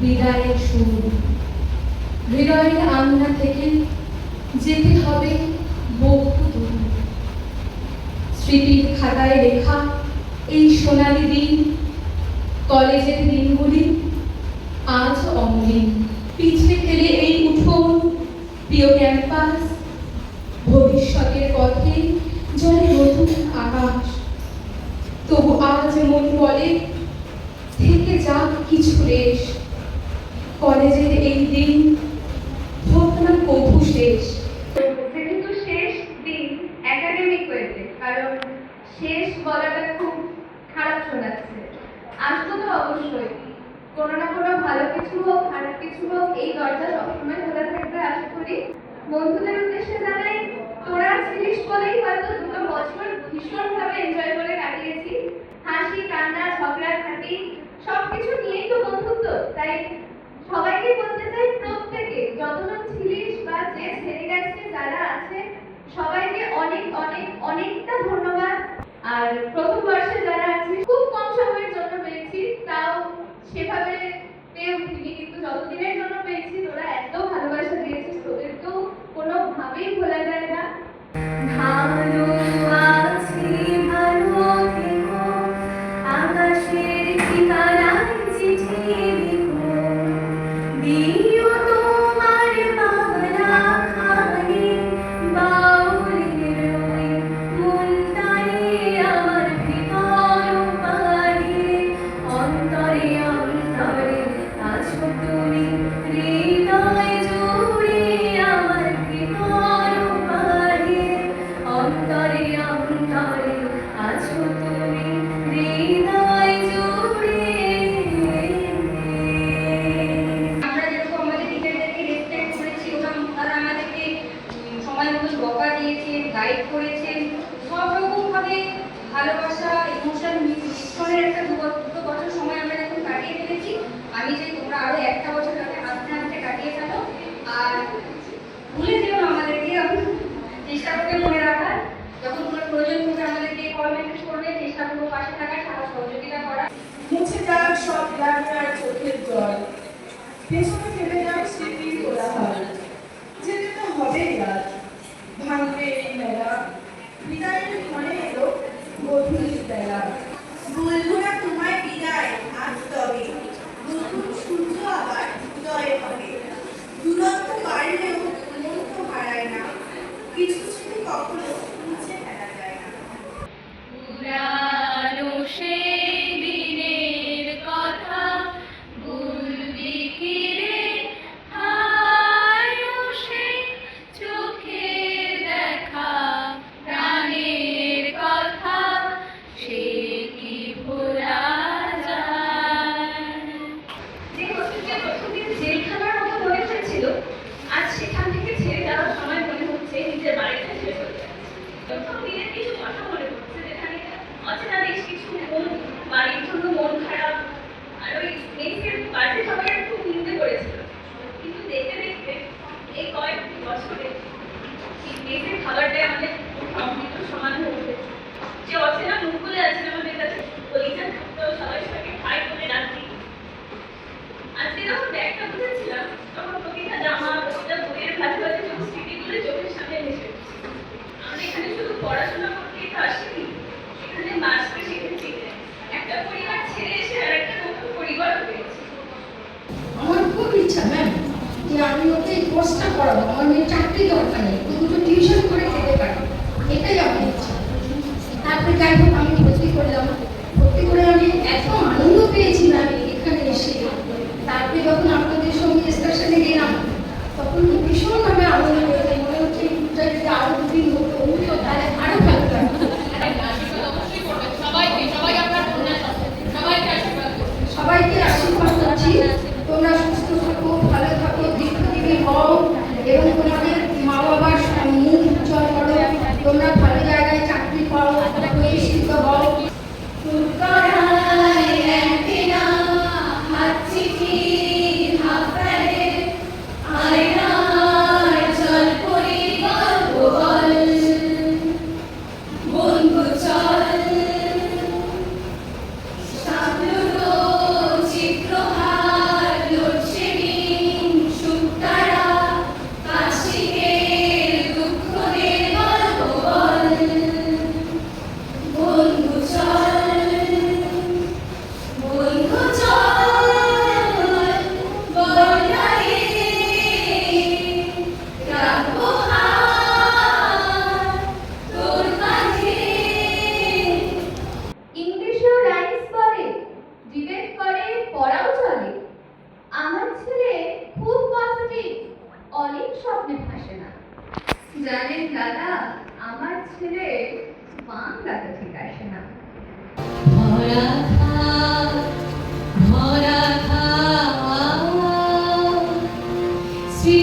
বিদায়ের সুর। হৃদয়ের আঙিনা থেকে যেতে হবে বহু দূর। স্মৃতির খাতায় লেখা এই সোনালি দিন, কলেজের দিনগুলি আজ অমলিন। পিছনে ফেলে এই উঠোন, প্রিয় ক্যাম্পাস, ভবিষ্যতের পথে জলে নতুন আকাশ। তবু আজ মন বলে থেকে যাক কিছু রেশ। কলেজের এই দিন হোক না কভু শেষ। যেহেতু শেষ দিন একাডেমিক ওয়েতে, কারণ শেষ বলাটা খুব খারাপ শোনাচ্ছে। আসতো তো অবশ্যই কোনো না কোনো ভালো কিছু হোক, খারাপ কিছু হোক, এই দরজা সবসময় খোলা থাকবে আশা করি। বন্ধুদের উদ্দেশ্যে জানাই, তোরা ছিলিস বলেই হয়তো 2 বছর ভীষণভাবে এনজয় করে কাটিয়েছি। হাসি, কান্না, ঝগড়া, ঝাঁটি সবকিছু নিয়েই তো বন্ধুত্ব। তাই সবাইকে বলতে চাই, প্রত্যেকে যতজন ছিলিস বা যে ছেড়ে গেছে, যারা আছে সবাইকে অনেক অনেক অনেকটা ধন্যবাদ। আর প্রথম বর্ষে যারা আছে খুব কম সময়ের জন্য পেয়েছি, তাও সেভাবে পেয়ে উঠিনি, কিন্তু যতদিনের জন্য পেয়েছি তোরা এত ভালোবাসা দিয়েছিস, তোদেরকেও কোনোভাবেই ভোলা যায় না। ভালো আছি, ভালো থেকো, আকাশের ঠিকানায় চিঠি লিখো, দিও তোমার পাওনা খানি, বাউলের ওই মনটারে আমার ভিতর পারে, অন্তরে অন্তরে আছো তুমি, হৃদয় জুড়ে আমার ভিতর পারে, অন্তরে অন্তরে আছো তুমি, হৃদয় জুড়ে। আমরা যেরকম আমাদের টিচারদেরকে রেসপেক্ট করেছি, তারা আমাদেরকে সময় মতো বকা দিয়েছেন, গাইড করেছেন, সব রকমভাবে ভালোবাসা, ইমোশন মিশ্রণের একটা 2 বছর সময় আমরা যখন কাটিয়ে ফেলেছি, আমি যে তোমরা আরো 1টা বছর তাকে হাসতে হাসতে কাটিয়ে ফেলো। আর ভুলে যেও না আমাদেরকে, আমি চেষ্টা করবে মনে রাখার। যখন তোমার প্রয়োজন হবে আমাদেরকে কল মেসেজ করবে, চেষ্টা করবো পাশে থাকার, সারা সহযোগিতা করার। মুছে যাক সব গ্লানি আর চোখের জল, পেছনে ফেলে যাক স্মৃতির কোলাহল। যেতে তো হবেই আজ, ভাঙবে এই মেলা, বিদায়ের ক্ষণে এলো গভীর বেলা। বলবো না তোমায় বিদায় আজ, তবে নতুন সূর্য আবার উদয় হবে। দূরত্ব বাড়লেও মন তো হারায় না, কিছু স্মৃতি কখনো মুছে ফেলা যায় না। পুরানো সেই দিনের কথা ভুলবি কি রে, হারানো সেই চোখের দেখা, প্রাণের কথা সে কি ভোলা যায়। যে হোস্টেলকে প্রথম দিন জেলখানার মতো মনে হয়েছিল, আজ সেখান থেকে ছেড়ে যাওয়ার সময় মনে হচ্ছে নিজের বাড়িতে ছেড়ে চলে যাচ্ছে। প্রথম দিনের কিছু কথা মনে পড়ছে, যেখানে অচেনা বেশ কিছু বাড়ির জন্য মন খারাপ, আর ওই মেসের বাড়িতে সবাই খুব নিন্দে করেছিল। কিন্তু দেখতে দেখতে এই কয়েক বছরে এই মেসের খাবারটাই আমাদের অমৃত সমান হয়ে উঠেছে। যে অচেনা মুখগুলো আছে আমাদের কাছে, কলিজা থাকতেও সবাই সবাইকে ভাই বলে ডাকি। আজকে যখন ব্যাগটা বুঝেছিলাম, তখন প্রতিটা জামা, প্রতিটা বইয়ের ভাজে ভাজে স্মৃতিগুলো চোখের সামনে ভেসে উঠছে। আমরা এখানে শুধু পড়াশোনা করতেই তো আসিনি, এখানে বাঁচতে শিখেছি। একটা পরিবার ছেড়ে এসে আর একটা নতুন পরিবার পেয়েছি। আমার খুব ইচ্ছা ম্যাম যে আমি ওকে এই কোর্সটা করাবো, আমার মেয়ে চাকরি দরকার নেই, ও দুটো টিউশন করে খেতে পারে, এটাই আমার ইচ্ছা। তারপরে যাই হোক আমি ভর্তি করলাম, ভর্তি করে আমি এত আনন্দ পেয়েছি না এখানে এসে। তারপরে যখন আপনাদের সঙ্গে এক্সকারশনে গেলাম, তখন তো ভীষণভাবে আনন্দ পেয়েছে, মনে হচ্ছে যদি আরো 2 দিন হতো তাহলে আরো ভালো লাগতো। সবাইকে আশীর্বাদ করছি, তোমরা সুস্থ থাকো, ভালো থাকো, দীর্ঘজীবী হও এবং তোমাদের মা বাবার মুখ উজ্জ্বল করো, তোমরা ভালো জায়গায় চাকরি পাও, প্রতিষ্ঠিত হও। হাতছি অনেক স্বপ্নে ভাসে না। জানেন দাদা, আমার ছেলে বাংলাতে ঠিক আসে না। ভরা খাও, ভরা খাও, শ্রী